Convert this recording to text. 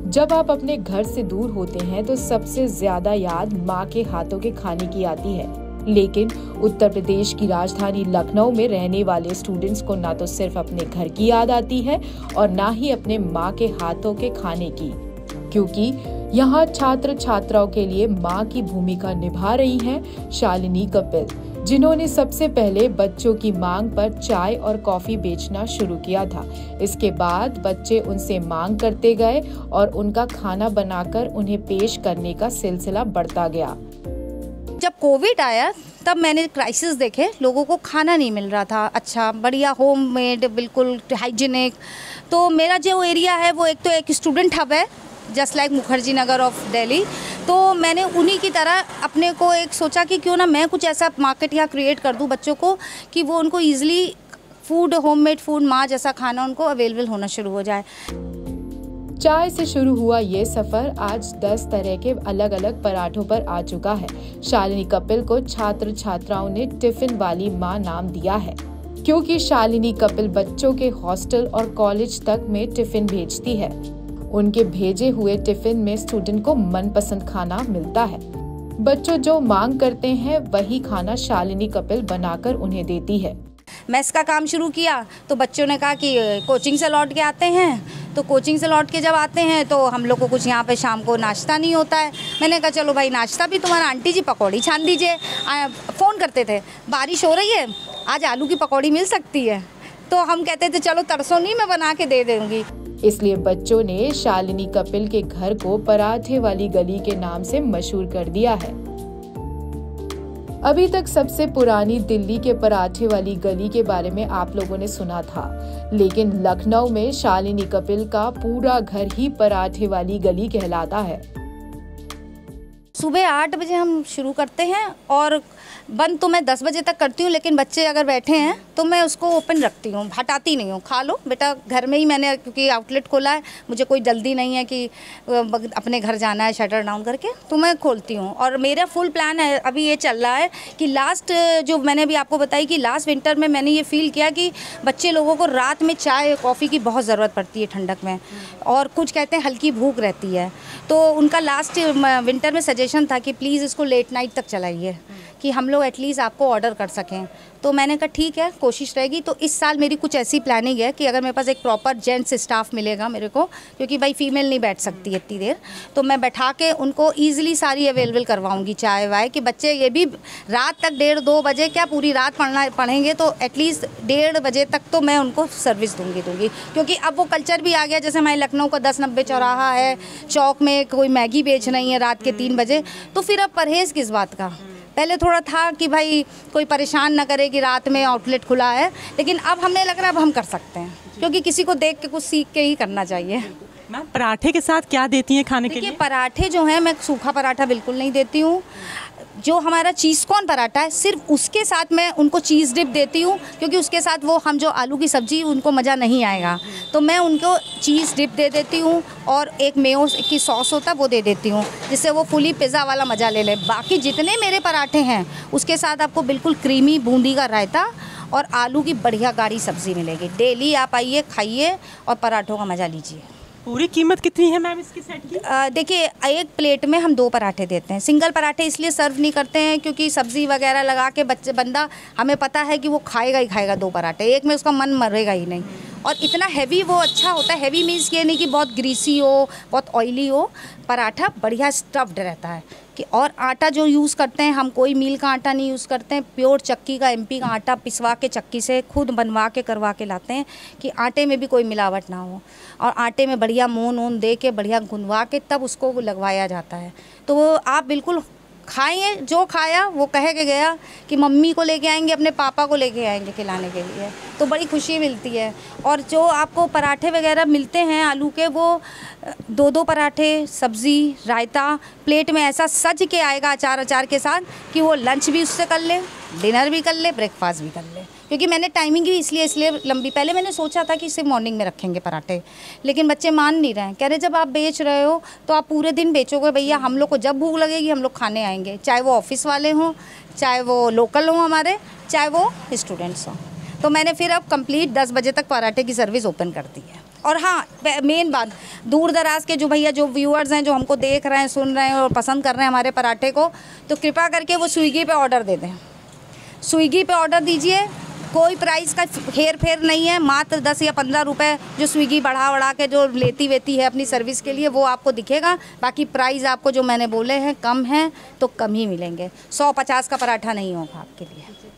जब आप अपने घर से दूर होते हैं तो सबसे ज्यादा याद माँ के हाथों के खाने की आती है। लेकिन उत्तर प्रदेश की राजधानी लखनऊ में रहने वाले स्टूडेंट्स को ना तो सिर्फ अपने घर की याद आती है और ना ही अपने माँ के हाथों के खाने की, क्योंकि यहाँ छात्र छात्राओं के लिए माँ की भूमिका निभा रही हैं शालिनी कपिल, जिन्होंने सबसे पहले बच्चों की मांग पर चाय और कॉफी बेचना शुरू किया था। इसके बाद बच्चे उनसे मांग करते गए और उनका खाना बनाकर उन्हें पेश करने का सिलसिला बढ़ता गया। जब कोविड आया तब मैंने क्राइसिस देखे, लोगों को खाना नहीं मिल रहा था अच्छा बढ़िया होममेड बिल्कुल हाइजीनिक। तो मेरा जो एरिया है वो एक स्टूडेंट हब है, just like Mukherjee Nagar of Delhi. तो मैंने उन्हीं की तरह अपने को एक सोचा कि क्यों ना मैं कुछ ऐसा मार्केट यहाँ क्रिएट कर दूँ बच्चों को कि वो उनको ईजिली फूड, होममेड फूड, माँ जैसा खाना उनको अवेलेबल होना शुरू हो जाए। चाय से शुरू हुआ ये सफर आज 10 तरह के अलग अलग पराठों पर आ चुका है। शालिनी कपिल को छात्र छात्राओं ने टिफिन वाली माँ नाम दिया है, क्योंकि शालिनी कपिल बच्चों के हॉस्टल और कॉलेज तक में टिफिन भेजती है। उनके भेजे हुए टिफिन में स्टूडेंट को मनपसंद खाना मिलता है। बच्चों जो मांग करते हैं वही खाना शालिनी कपिल बनाकर उन्हें देती है। मेस का काम शुरू किया तो बच्चों ने कहा कि कोचिंग से लौट के आते हैं, तो कोचिंग से लौट के जब आते हैं तो हम लोग को कुछ यहाँ पे शाम को नाश्ता नहीं होता है। मैंने कहा चलो भाई नाश्ता भी तुम्हारा आंटी जी पकौड़ी छान दीजिए। फ़ोन करते थे बारिश हो रही है, आज आलू की पकौड़ी मिल सकती है, तो हम कहते थे चलो तरसों नहीं, मैं बना के दे दूँगी। इसलिए बच्चों ने शालिनी कपिल के घर को पराठे वाली गली के नाम से मशहूर कर दिया है। अभी तक सबसे पुरानी दिल्ली के पराठे वाली गली के बारे में आप लोगों ने सुना था, लेकिन लखनऊ में शालिनी कपिल का पूरा घर ही पराठे वाली गली कहलाता है। सुबह 8 बजे हम शुरू करते हैं और बंद तो मैं 10 बजे तक करती हूँ, लेकिन बच्चे अगर बैठे हैं तो मैं उसको ओपन रखती हूँ, हटाती नहीं हूँ। खा लो बेटा, घर में ही मैंने क्योंकि आउटलेट खोला है, मुझे कोई जल्दी नहीं है कि अपने घर जाना है शटर डाउन करके, तो मैं खोलती हूँ। और मेरा फुल प्लान है अभी ये चल रहा है कि लास्ट जो मैंने अभी आपको बताई कि लास्ट विंटर में मैंने ये फील किया कि बच्चे लोगों को रात में चाय कॉफ़ी की बहुत ज़रूरत पड़ती है ठंडक में, और कुछ कहते हैं हल्की भूख रहती है। तो उनका लास्ट विंटर में सजेशन था कि प्लीज़ इसको लेट नाइट तक चलाइए कि हम लोग एटलीस्ट आपको ऑर्डर कर सकें। तो मैंने कहा ठीक है, कोशिश रहेगी। तो इस साल मेरी कुछ ऐसी प्लानिंग है कि अगर मेरे पास एक प्रॉपर जेंट्स स्टाफ मिलेगा मेरे को, क्योंकि भाई फीमेल नहीं बैठ सकती इतनी देर, तो मैं बैठा के उनको ईजिली सारी अवेलेबल करवाऊंगी चाय वाय, कि बच्चे ये भी रात तक 1:30-2 बजे क्या पूरी रात पढ़ेंगे, तो एटलीस्ट 1:30 बजे तक तो मैं उनको सर्विस दूंगी क्योंकि अब वो कल्चर भी आ गया। जैसे हमारे लखनऊ का 10-90 चौराहा है, चौक में कोई मैगी बेच रही है रात के 3 बजे, तो फिर अब परहेज़ किस बात का। पहले थोड़ा था कि भाई कोई परेशान ना करे कि रात में आउटलेट खुला है, लेकिन अब हमें लग रहा है अब हम कर सकते हैं, क्योंकि किसी को देख के कुछ सीख के ही करना चाहिए। मैम पराठे के साथ क्या देती हैं खाने के लिए? पराठे जो हैं, मैं सूखा पराठा बिल्कुल नहीं देती हूँ। जो हमारा चीज़ कॉर्न पराठा है सिर्फ उसके साथ मैं उनको चीज़ डिप देती हूँ, क्योंकि उसके साथ वो हम जो आलू की सब्ज़ी उनको मज़ा नहीं आएगा, तो मैं उनको चीज़ डिप दे देती हूँ और एक मेयो की सॉस होता है वो दे देती हूँ, जिससे वो फुली पिज़्ज़ा वाला मज़ा ले ले। बाकी जितने मेरे पराठे हैं उसके साथ आपको बिल्कुल क्रीमी बूंदी का रायता और आलू की बढ़िया गाढ़ी सब्ज़ी मिलेगी। डेली आप आइए, खाइए और पराठों का मज़ा लीजिए। पूरी कीमत कितनी है मैम इसकी सेट की? देखिए, एक प्लेट में हम 2 पराठे देते हैं। सिंगल पराठे इसलिए सर्व नहीं करते हैं क्योंकि सब्ज़ी वगैरह लगा के बंदा, हमें पता है कि वो खाएगा ही खाएगा 2 पराठे, एक में उसका मन मरेगा ही नहीं। और इतना हैवी वो अच्छा होता है, हैवी मीन्स ये नहीं कि बहुत ग्रीसी हो, बहुत ऑयली हो, पराठा बढ़िया स्टफ्ड रहता है कि। और आटा जो यूज़ करते हैं हम, कोई मील का आटा नहीं यूज़ करते हैं, प्योर चक्की का एमपी का आटा पिसवा के चक्की से खुद बनवा के करवा के लाते हैं कि आटे में भी कोई मिलावट ना हो, और आटे में बढ़िया मोन दे के बढ़िया गुनवा के तब उसको लगवाया जाता है। तो वो आप बिल्कुल खाएंगे, जो खाया वो कह के गया कि मम्मी को लेके आएंगे, अपने पापा को लेके आएंगे खिलाने के लिए, तो बड़ी खुशी मिलती है। और जो आपको पराठे वगैरह मिलते हैं आलू के, वो 2-2 पराठे, सब्ज़ी, रायता प्लेट में ऐसा सज के आएगा अचार के साथ कि वो लंच भी उससे कर ले, डिनर भी कर ले, ब्रेकफास्ट भी कर ले। क्योंकि मैंने टाइमिंग भी इसलिए लंबी, पहले मैंने सोचा था कि सिर्फ मॉर्निंग में रखेंगे पराठे, लेकिन बच्चे मान नहीं रहे हैं। कह रहे जब आप बेच रहे हो तो आप पूरे दिन बेचोगे भैया, हम लोग को जब भूख लगेगी हम लोग खाने आएंगे, चाहे वो ऑफिस वाले हों, चाहे वो लोकल हों हमारे, चाहे वो स्टूडेंट्स हों। तो मैंने फिर अब कंप्लीट 10 बजे तक पराठे की सर्विस ओपन कर दी है। और हाँ, मेन बात, दूर दराज के जो भैया जो व्यूअर्स हैं, जो हमको देख रहे हैं, सुन रहे हैं और पसंद कर रहे हैं हमारे पराठे को, तो कृपया करके वो स्विगी पे ऑर्डर दे दें। स्विगी पे ऑर्डर दीजिए, कोई प्राइस का हेर फेर नहीं है। मात्र 10 या 15 रुपए जो स्विगी बढ़ा के जो लेती वेती है अपनी सर्विस के लिए, वो आपको दिखेगा। बाकी प्राइस आपको जो मैंने बोले हैं कम है तो कम ही मिलेंगे। 150 का पराठा नहीं होगा आपके लिए।